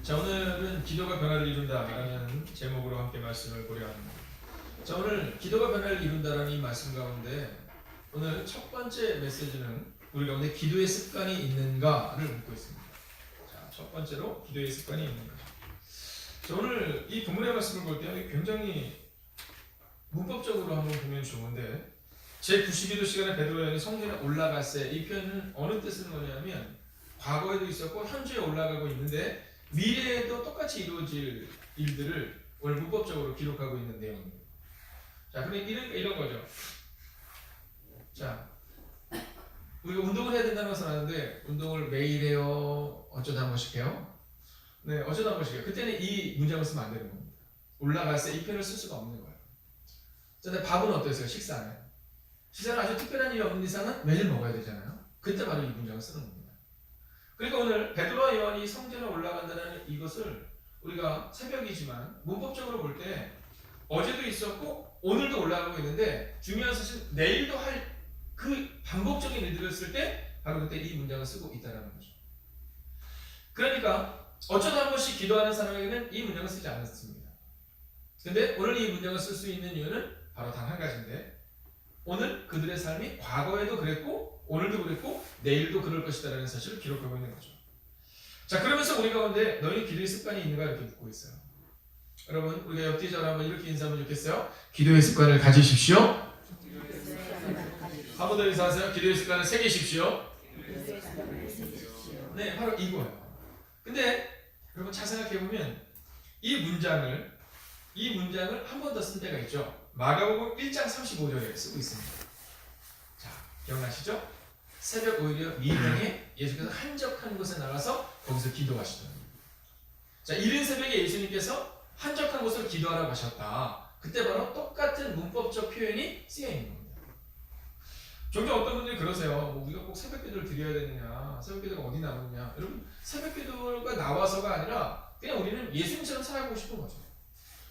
자, 오늘은 기도가 변화를 이룬다라는 제목으로 함께 말씀을 보려 합니다. 자, 오늘 기도가 변화를 이룬다라는 이 말씀 가운데 오늘 첫 번째 메시지는 우리 가운데 기도의 습관이 있는가를 묻고 있습니다. 자, 첫 번째로 기도의 습관이 있는가. 자, 오늘 이 본문의 말씀을 볼 때 굉장히 문법적으로 한번 보면 좋은데 제92도 시간에 베드로 여인이 성전에 올라갔을 이 표현은 어느 뜻을 뭐냐면 과거에도 있었고 현재에 올라가고 있는데 미래에도 똑같이 이루어질 일들을 오늘 문법적으로 기록하고 있는 내용입니다. 자, 그럼 이런 거죠. 자, 우리가 운동을 해야 된다는 것은 아는데 운동을 매일 해요? 어쩌다 한 번씩 해요? 네, 어쩌다 한 번씩 해요. 그때는 이 문장을 쓰면 안 되는 겁니다. 올라갔을 때 이 표현을 쓸 수가 없는 거예요. 자, 근데 밥은 어떠세요? 식사는? 식사는 아주 특별한 일이 없는 이상은 매일 먹어야 되잖아요. 그때 바로 이 문장을 쓰는 겁니다. 그러니까 오늘 베드로와 요한이 성전에 올라간다는 이것을 우리가 새벽이지만 문법적으로 볼 때 어제도 있었고 오늘도 올라가고 있는데 중요한 사실 내일도 할 그 반복적인 일들을 쓸 때 바로 그때 이 문장을 쓰고 있다는 거죠. 그러니까 어쩌다 한 번씩 기도하는 사람에게는 이 문장을 쓰지 않았습니다. 근데 오늘 이 문장을 쓸 수 있는 이유는 바로 단 한 가지인데 오늘 그들의 삶이 과거에도 그랬고 오늘도 그랬고 내일도 그럴 것이다라는 사실을 기록하고 있는 거죠. 자, 그러면서 우리 가운데 너희 기도의 습관이 있는가 이렇게 묻고 있어요. 여러분, 우리가 옆뒤적으로 한번 이렇게 인사하면 좋겠어요. 기도의 습관을 가지십시오. 한 번 더 인사하세요. 기도의 습관을 새기십시오. 네, 바로 이거예요. 근데 여러분 잘 생각해보면 이 문장을 한 번 더 쓴 데가 있죠. 마가복음 1장 35절에 쓰고 있습니다. 자, 기억나시죠? 새벽 오히려 미명에 예수께서 한적한 곳에 나가서 거기서 기도하시더라고요. 자, 이른 새벽에 예수님께서 한적한 곳으로 기도하라고 하셨다. 그때 바로 똑같은 문법적 표현이 쓰여 있는 겁니다. 종종 어떤 분들이 그러세요. 우리가 꼭 새벽 기도를 드려야 되느냐, 새벽 기도가 어디 나오느냐. 여러분, 새벽 기도가 나와서가 아니라 그냥 우리는 예수님처럼 살아가고 싶은 거죠.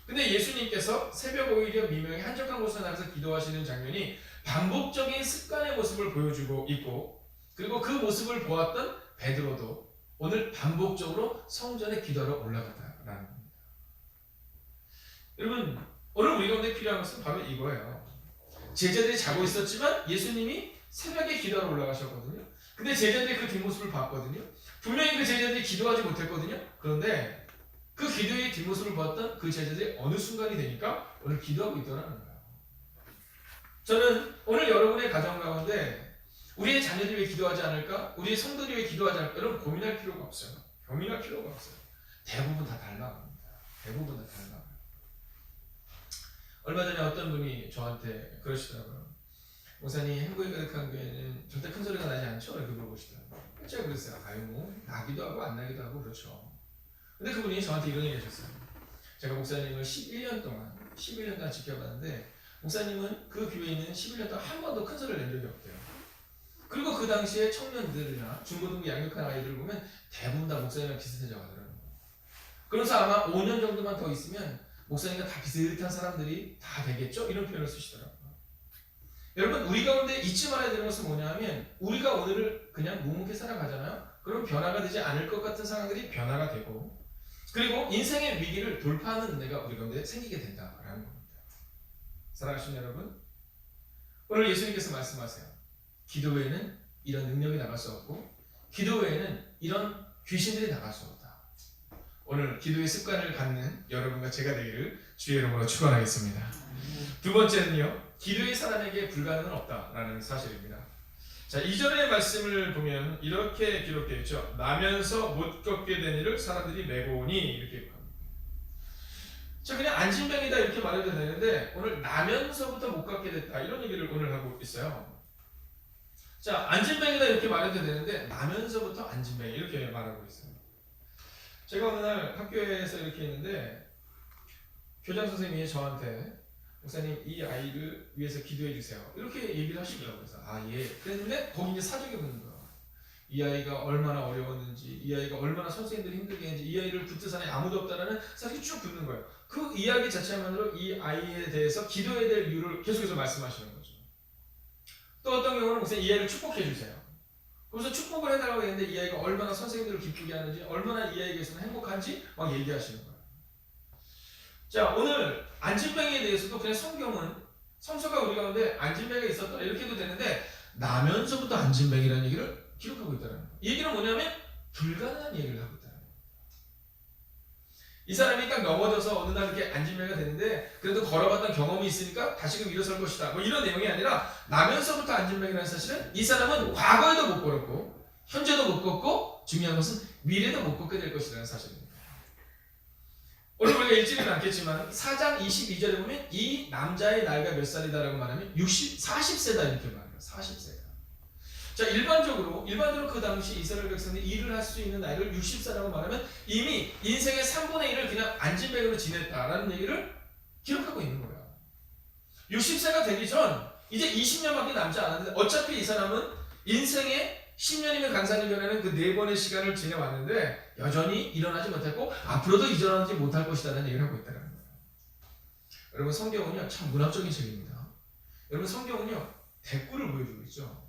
근데 예수님께서 새벽 오히려 미명에 한적한 곳에 나가서 기도하시는 장면이 반복적인 습관의 모습을 보여주고 있고, 그리고 그 모습을 보았던 베드로도 오늘 반복적으로 성전에 기도하러 올라갔다라는 겁니다. 여러분, 오늘 우리 가운데 필요한 것은 바로 이거예요. 제자들이 자고 있었지만 예수님이 새벽에 기도하러 올라가셨거든요. 근데 제자들이 그 뒷모습을 봤거든요. 분명히 그 제자들이 기도하지 못했거든요. 그런데 그 기도의 뒷모습을 봤던 그 제자들이 어느 순간이 되니까 오늘 기도하고 있더라는 거예요. 저는 오늘 여러분의 가정 가운데 우리의 자녀들이 왜 기도하지 않을까? 우리의 성도들이 왜 기도하지 않을까? 여러분 고민할 필요가 없어요. 고민할 필요가 없어요. 대부분 다 닮아갑니다. 대부분 다 닮아가요. 얼마 전에 어떤 분이 저한테 그러시더라고요. 목사님, 행복이 가득한 교회는 절대 큰 소리가 나지 않죠? 이렇게 물어보시더라고요. 제가 그랬어요. 아유, 뭐 나기도 하고 안 나기도 하고 그렇죠. 근데 그분이 저한테 이런 얘기 하셨어요. 제가 목사님을 11년 동안 지켜봤는데 목사님은 그 교회에 있는 11년 동안 한 번도 큰 소리를 낸 적이 없대요. 그리고 그 당시에 청년들이나 중고등부 양육한 아이들을 보면 대부분 다 목사님이랑 비슷해져 가더라고요. 그래서 아마 5년 정도만 더 있으면 목사님과 다 비슷한 사람들이 다 되겠죠? 이런 표현을 쓰시더라고요. 여러분, 우리 가운데 잊지 말아야 되는 것은 뭐냐면 우리가 오늘을 그냥 묵묵히 살아가잖아요. 그럼 변화가 되지 않을 것 같은 상황들이 변화가 되고, 그리고 인생의 위기를 돌파하는 은혜가 우리 가운데 생기게 된다라는 겁니다. 사랑하시는 여러분, 오늘 예수님께서 말씀하세요. 기도 외에는 이런 능력이 나갈 수 없고 기도 외에는 이런 귀신들이 나갈 수 없다. 오늘 기도의 습관을 갖는 여러분과 제가 되기를 주의 이름으로 축원하겠습니다. 두 번째는요, 기도의 사람에게 불가능은 없다라는 사실입니다. 자, 2절의 말씀을 보면 이렇게 기록되어 있죠. 나면서 못 걷게 된 일을 사람들이 메고 오니 이렇게 합니다. 자, 그냥 안진병이다 이렇게 말해도 되는데 오늘 나면서부터 못 걷게 됐다 이런 얘기를 오늘 하고 있어요. 자, 안진병이다 이렇게 말해도 되는데 나면서부터 안진병 이렇게 말하고 있어요. 제가 어느 날 학교에서 이렇게 있는데 교장 선생님이 저한테 목사님 이 아이를 위해서 기도해 주세요 이렇게 얘기를 하시더라고요. 그래서 예. 그랬는데 거기 이제 사적이 붙는 거예요. 이 아이가 얼마나 어려웠는지, 이 아이가 얼마나 선생님들이 힘들게 했는지, 이 아이를 붙들 사람이 아무도 없다라는 사실이 쭉 붙는 거예요. 그 이야기 자체만으로 이 아이에 대해서 기도해야 될 이유를 계속해서 말씀하시는 거죠. 또 어떤 경우는 목사님 이 아이를 축복해 주세요. 그래서 축복을 해달라고 했는데 이 아이가 얼마나 선생님들을 기쁘게 하는지, 얼마나 이 아이에게서는 행복한지 막 얘기하시는 거예요. 자, 오늘 안진뱅이에 대해서도 그냥 성경은 성서가 우리 가운데 안진뱅이가 있었다 이렇게 해도 되는데 나면서부터 안진뱅이라는 얘기를 기록하고 있다는 거예요. 이 얘기는 뭐냐면 불가능한 얘기를 하고 있다는 거예요. 이 사람이 딱 넘어져서 어느 날 이렇게 안진뱅이가 됐는데 그래도 걸어봤던 경험이 있으니까 다시금 일어설 것이다. 뭐 이런 내용이 아니라 나면서부터 안진뱅이라는 사실은 이 사람은 과거에도 못 걸었고 현재도 못 걷고 중요한 것은 미래도 못 걷게 될 것이라는 사실입니다. 오늘 우리가 읽지는 않겠지만 4장 22절에 보면 이 남자의 나이가 몇 살이다라고 말하면 40세다 이렇게 말해요. 40세다. 자, 일반적으로 그 당시 이스라엘 백성들이 일을 할 수 있는 나이를 60세라고 말하면 이미 인생의 3분의 1을 그냥 안진뱅이로 지냈다라는 얘기를 기록하고 있는 거예요. 60세가 되기 전 이제 20년밖에 남지 않았는데 어차피 이 사람은 인생의 10년이면 강산일변에는 그 4번의 시간을 지내왔는데 여전히 일어나지 못했고 앞으로도 일어나지 못할 것이라는 얘기를 하고 있다는 거예요. 여러분 성경은요 참 문학적인 책입니다. 여러분 성경은요 대꾸를 보여주고 있죠.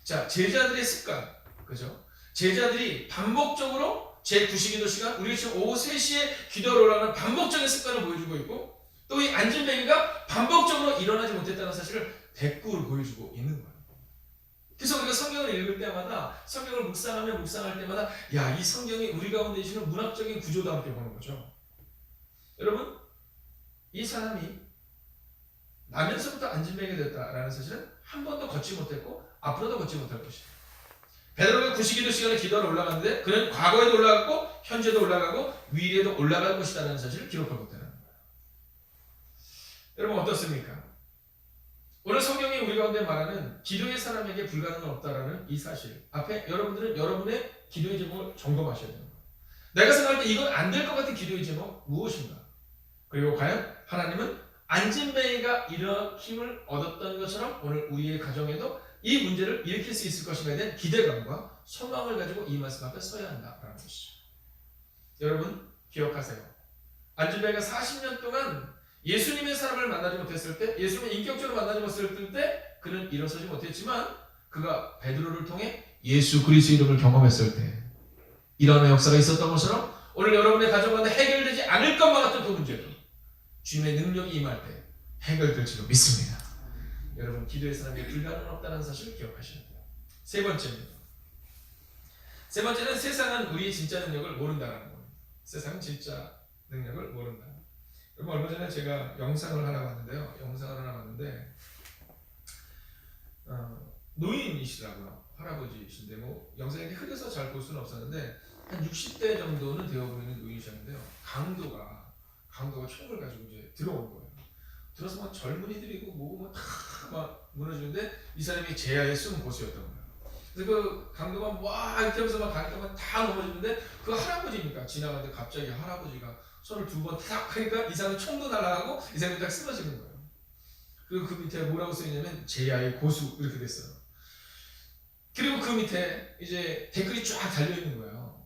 자, 제자들의 습관, 그죠? 제자들이 반복적으로 제9시기도 시간, 우리가 지금 오후 3시에 기도하러 올라가는 반복적인 습관을 보여주고 있고 또 이 안진뱅이가 반복적으로 일어나지 못했다는 사실을 대꾸를 보여주고 있는 거예요. 그래서 우리가 성경을 읽을 때마다 성경을 묵상할 때마다 야, 이 성경이 우리 가운데 있는 문학적인 구조도 함께 보는 거죠. 여러분 이 사람이 나면서부터 안진뱅이가 됐다라는 사실은 한 번도 걷지 못했고 앞으로도 걷지 못할 것이다. 베드로가 9시기도 시간에 기도하러 올라갔는데 그는 과거에도 올라갔고 현재도 올라가고 미래에도 올라갈 것이라는 사실을 기록하고 있다는 거예요. 여러분 어떻습니까? 오늘 성경이 우리 가운데 말하는 기도의 사람에게 불가능은 없다라는 이 사실 앞에 여러분들은 여러분의 기도의 제목을 점검하셔야 됩니다. 내가 생각할 때 이건 안 될 것 같은 기도의 제목 무엇인가? 그리고 과연 하나님은 안진뱅이가 이런 힘을 얻었던 것처럼 오늘 우리의 가정에도 이 문제를 일으킬 수 있을 것임에 대한 기대감과 소망을 가지고 이 말씀 앞에 서야 한다라는 것이죠. 여러분 기억하세요. 안진뱅이가 40년 동안 예수님의 사람을 만나지 못했을 때, 예수님을 인격적으로 만나지 못했을 때 그는 일어서지 못했지만 그가 베드로를 통해 예수 그리스도 이름을 경험했을 때 일어나는 역사가 있었던 것처럼 오늘 여러분의 가정 가운데 해결되지 않을 것만 같은 그 문제도 주님의 능력이 임할 때 해결될 줄로 믿습니다. 여러분 기도의 사람에게 불가능은 없다는 사실을 기억하셔야 돼요. 세 번째입니다. 세 번째는 세상은 우리의 진짜 능력을 모른다는 겁니다. 세상은 진짜 능력을 모른다. 여러분 얼마 전에 제가 영상을 하나 봤는데 노인이시라고요. 할아버지이신데 뭐 영상이 흐려서 잘 볼 수는 없었는데 한 60대 정도는 되어 보이는 노인이셨는데요. 강도가 총을 가지고 이제 들어온 거예요. 들어서 막 젊은이들이고 뭐고 막 무너지는데 이 사람이 제야의 숨은 고수였던 거예요. 그래서 그 강도가 와 이렇게 하면서 막 가니까 다 넘어지는데 그 할아버지니까 지나가는데 갑자기 할아버지가 손을 2번 탁 하니까 이 사람은 총도 날아가고 이 사람이 딱 쓰러지는 거예요. 그리고 그 밑에 뭐라고 써있냐면 제야의 고수 이렇게 됐어요. 그리고 그 밑에 이제 댓글이 쫙 달려있는 거예요.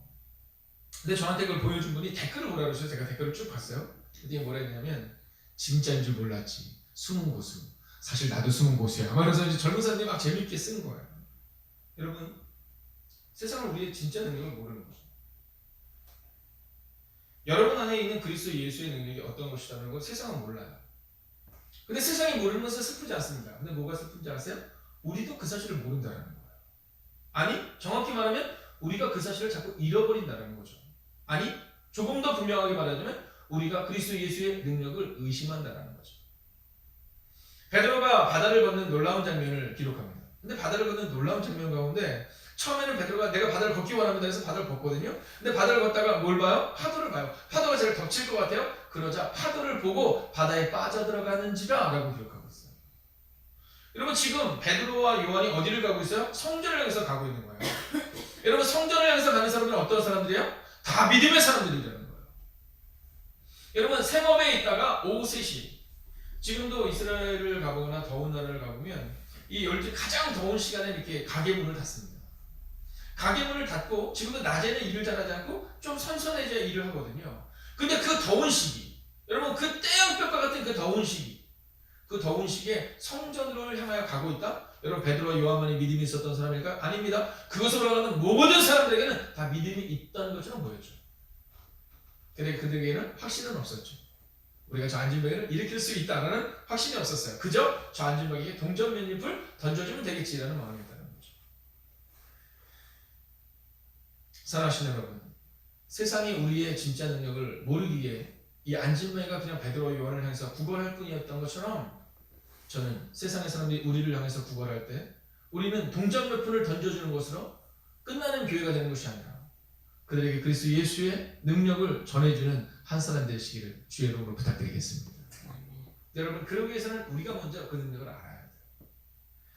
근데 저한테 그걸 보여준 분이 댓글을 뭐라 그러셔서 제가 댓글을 쭉 봤어요. 근데 뭐라 했냐면 진짜인 줄 몰랐지. 숨은 고수. 사실 나도 숨은 고수야. 그래서 이제 젊은 사람들이 막 재밌게 쓴 거예요. 여러분 세상은 우리의 진짜 능력을 모르는 거죠. 여러분 안에 있는 그리스도 예수의 능력이 어떤 것이라는 걸 세상은 몰라요. 근데 세상이 모르는 것은 슬프지 않습니다. 근데 뭐가 슬픈지 아세요? 우리도 그 사실을 모른다는 거예요. 아니 정확히 말하면 우리가 그 사실을 자꾸 잃어버린다는 거죠. 아니 조금 더 분명하게 말하자면 우리가 그리스도 예수의 능력을 의심한다는 거죠. 베드로가 바다를 걷는 놀라운 장면을 기록합니다. 근데 바다를 걷는 놀라운 장면 가운데 처음에는 베드로가 내가 바다를 걷기 원합니다 해서 바다를 걷거든요. 근데 바다를 걷다가 뭘 봐요? 파도를 봐요. 파도가 쟤를 덮칠 것 같아요. 그러자 파도를 보고 바다에 빠져들어가는지라 라고 기록하고 있어요. 여러분 지금 베드로와 요한이 어디를 가고 있어요? 성전을 향해서 가고 있는 거예요. 여러분 성전을 향해서 가는 사람들은 어떤 사람들이에요? 다 믿음의 사람들이라는 거예요. 여러분 생업에 있다가 오후 3시 지금도 이스라엘을 가보거나 더운 나라를 가보면 이 열흘 가장 더운 시간에 이렇게 가게 문을 닫습니다. 가게 문을 닫고 지금도 낮에는 일을 잘하지 않고 좀 선선해져야 일을 하거든요. 근데 그 더운 시기 여러분 그 떼양볕과 같은 그 더운 시기에 성전을 향하여 가고 있다? 여러분 베드로와 요한만이 믿음이 있었던 사람일까? 아닙니다. 그것을 올라가는 모든 사람들에게는 다 믿음이 있다는 것처럼 보였죠. 근데 그들에게는 확신은 없었죠. 우리가 저 안진뱅이를 일으킬 수 있다는 확신이 없었어요. 그저 저 안진뱅이에게 동전 몇 잎을 던져주면 되겠지라는 마음이었다는 거죠. 사랑하시는 여러분, 세상이 우리의 진짜 능력을 모르기에 이 안진뱅이가 그냥 베드로와 요한을 향해서 구걸할 뿐이었던 것처럼 저는 세상의 사람들이 우리를 향해서 구걸할 때 우리는 동전 몇 푼을 던져주는 것으로 끝나는 교회가 되는 것이 아니라 그들에게 그리스도 예수의 능력을 전해주는 한 사람 되시기를 주의 이름으로 부탁드리겠습니다. 여러분, 그러기 위해서는 우리가 먼저 그 능력을 알아야 돼요.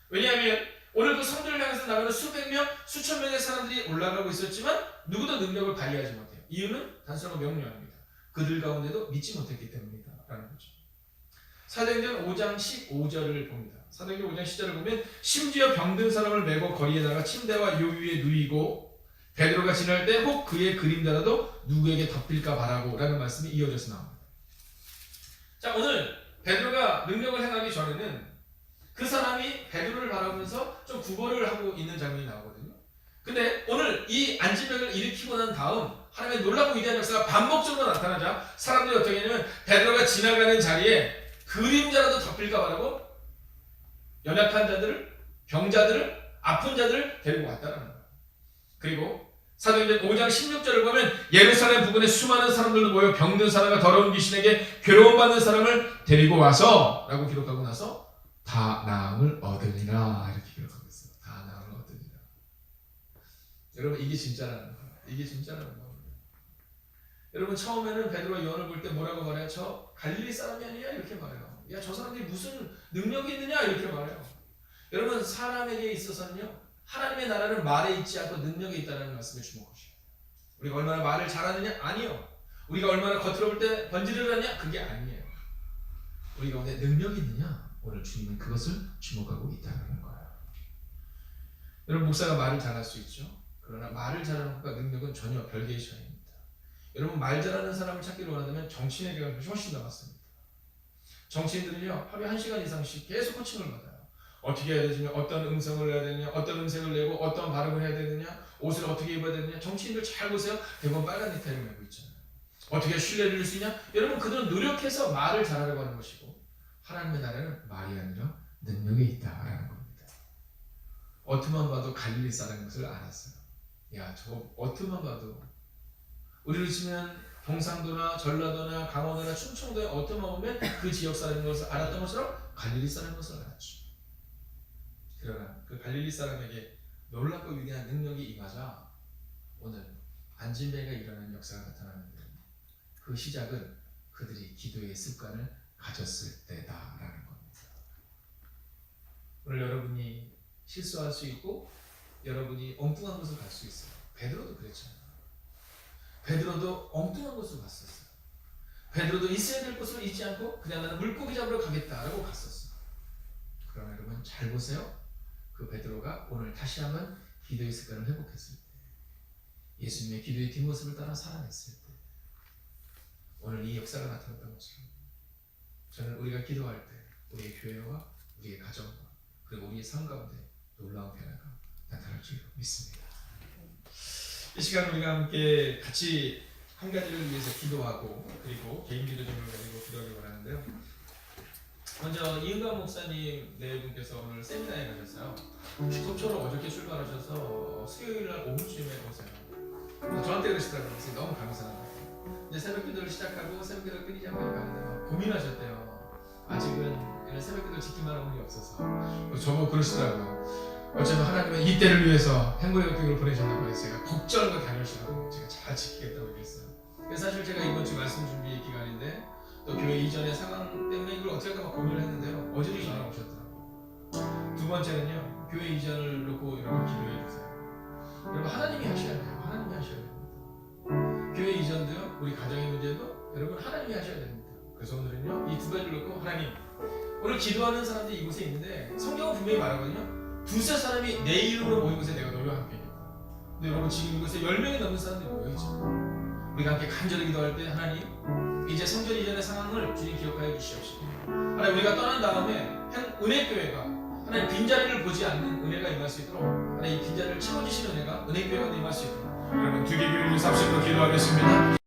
왜냐하면 오늘도 성전을 향해서 나가는 수백 명, 수천 명의 사람들이 올라가고 있었지만 누구도 능력을 발휘하지 못해요. 이유는 단순하고 명료합니다. 그들 가운데도 믿지 못했기 때문이다 라는 거죠. 사도행전 5장 15절을 봅니다. 사도행전 5장 10절을 보면 심지어 병든 사람을 메고 거리에 나가 침대와 요 위에 누이고 베드로가 지날 때 혹 그의 그림자라도 누구에게 덮일까 바라고 라는 말씀이 이어져서 나옵니다. 자, 오늘 베드로가 능력을 행하기 전에는 그 사람이 베드로를 바라보면서 좀 구걸을 하고 있는 장면이 나오거든요. 근데 오늘 이 안진뱅이를 일으키고 난 다음 하나님의 놀랍고 위대한 역사가 반복적으로 나타나자 사람들이 어떻게 했냐면 베드로가 지나가는 자리에 그림자라도 덮일까 바라고 연약한 자들을, 병자들을, 아픈 자들을 데리고 왔다는 거예요. 그리고 사도행전 5장 16절을 보면 예루살렘 부근에 수많은 사람들도 모여 병든 사람과 더러운 귀신에게 괴로움받는 사람을 데리고 와서 라고 기록하고 나서 다 나음을 얻으리라 이렇게 기록하고 있어요. 다 나음을 얻으리라. 여러분, 이게 진짜라는 거예요. 이게 진짜라는 거예요. 여러분, 처음에는 베드로와 요한을 볼 때 뭐라고 말해요? 저 갈릴리 사람이 아니냐 이렇게 말해요. 야, 저 사람들이 무슨 능력이 있느냐 이렇게 말해요. 여러분, 사람에게 있어서는요 하나님의 나라는 말에 있지 않고 능력에 있다는 말씀에 주목하셔야 돼요. 우리가 얼마나 말을 잘하느냐? 아니요. 우리가 얼마나 겉으로 볼 때 번지를 하냐? 그게 아니에요. 우리 가운데 능력이 있느냐? 오늘 주님은 그것을 주목하고 있다는 거예요. 여러분, 목사가 말을 잘할 수 있죠. 그러나 말을 잘하는 것과 능력은 전혀 별개의 차이입니다. 여러분, 말 잘하는 사람을 찾기를 원한다면 정치인에게 가면 훨씬 더 맞습니다. 정치인들은요 하루에 1시간 이상씩 계속 코칭을 받아요. 어떻게 해야 되냐, 어떤 음성을 해야 되느냐, 어떤 음색을 내고 어떤 발음을 해야 되느냐, 옷을 어떻게 입어야 되느냐. 정치인들 잘 보세요. 대부분 빨간 넥타이를 메고 있잖아요. 어떻게 신뢰를 줄 수 있냐? 여러분, 그들은 노력해서 말을 잘하려고 하는 것이고 하나님의 나라는 말이 아니라 능력에 있다라는 겁니다. 어투만 봐도 갈릴리 사람인 것을 알았어요. 야, 저거 어투만 봐도 우리로 치면 경상도나 전라도나 강원도나 충청도에 어투만 보면 그 지역 사람인 것을 알았던 것처럼 갈릴리 사람인 것을 알았죠. 그러나 그 갈릴리 사람에게 놀랍고 위대한 능력이 임하자 오늘 안진뱅이가 일어나는 역사가 나타나는데 그 시작은 그들이 기도의 습관을 가졌을 때다라는 겁니다. 오늘 여러분이 실수할 수 있고 여러분이 엉뚱한 곳을 갈 수 있어요. 베드로도 그랬잖아요. 베드로도 엉뚱한 곳을 갔었어요. 베드로도 있어야 될 곳을 잊지 않고 그냥 나는 물고기 잡으러 가겠다라고 갔었어요. 그러나 여러분 잘 보세요. 그 베드로가 오늘 다시 한번 기도의 습관을 회복했을 때, 예수님의 기도의 뒷모습을 따라 살아냈을 때 오늘 이 역사가 나타났던 것처럼 저는 우리가 기도할 때 우리의 교회와 우리의 가정과 그리고 우리의 삶 가운데 놀라운 변화가 나타날 줄 믿습니다. 이 시간 우리가 함께 같이 한 가지를 위해서 기도하고 그리고 개인 기도 점을 가지고 기도하기 원하는데요. 먼저 이은감 목사님 네 분께서 오늘 세미나에 가셨어요. 속초로 어저께 출발하셔서 수요일날 오후쯤에 오세요. 저한테 그러시더라고요. 너무 감사합니다. 이제 새벽 기도를 시작하고 새벽 기도를 끊이지 않고 가는데 막 고민하셨대요. 아직은 이런 새벽 기도를 지키만 한 분이 없어서. 저보고 그러시더라고요. 어쩌면 하나님은 이때를 위해서 행복의 교육을 보내셨나봐요. 제가 걱정과 다녀오시라고 제가 잘 지키겠다고 얘기했어요. 사실 제가 이번 주 말씀 준비 기간인데 또 교회 이전의 상황 때문에 이걸 어떻게 할까 막 고민을 했는데요. 어제도 전화 오셨더라고요. 두 번째는요. 교회 이전을 놓고 여러분 기도해 주세요. 여러분 하나님이 하셔야 돼요. 하나님이 하셔야 됩니다. 교회 이전도요. 우리 가정의 문제도 여러분 하나님이 하셔야 됩니다. 그래서 오늘은요. 이 두 가지를 놓고 하나님 오늘 기도하는 사람들이 이곳에 있는데 성경은 분명히 말하거든요. 두세 사람이 내 이름으로 모인 곳에 내가 너희와 함께 있다. 근데 여러분 지금 이곳에 10명이 넘는 사람들이 모여있잖아요. 우리가 함께 간절히 기도할 때 하나님 이제 성전 이전의 상황을 주님 기억하여 주시옵시고 하나님 우리가 떠난 다음에 은혜교회가 하나님 빈자리를 보지 않는 은혜가 임할 수 있도록 하나님 빈자리를 채워주시는 은혜가 은혜교회가 임할 수 있도록 여러분 두 개 기울이며 30분 기도하겠습니다.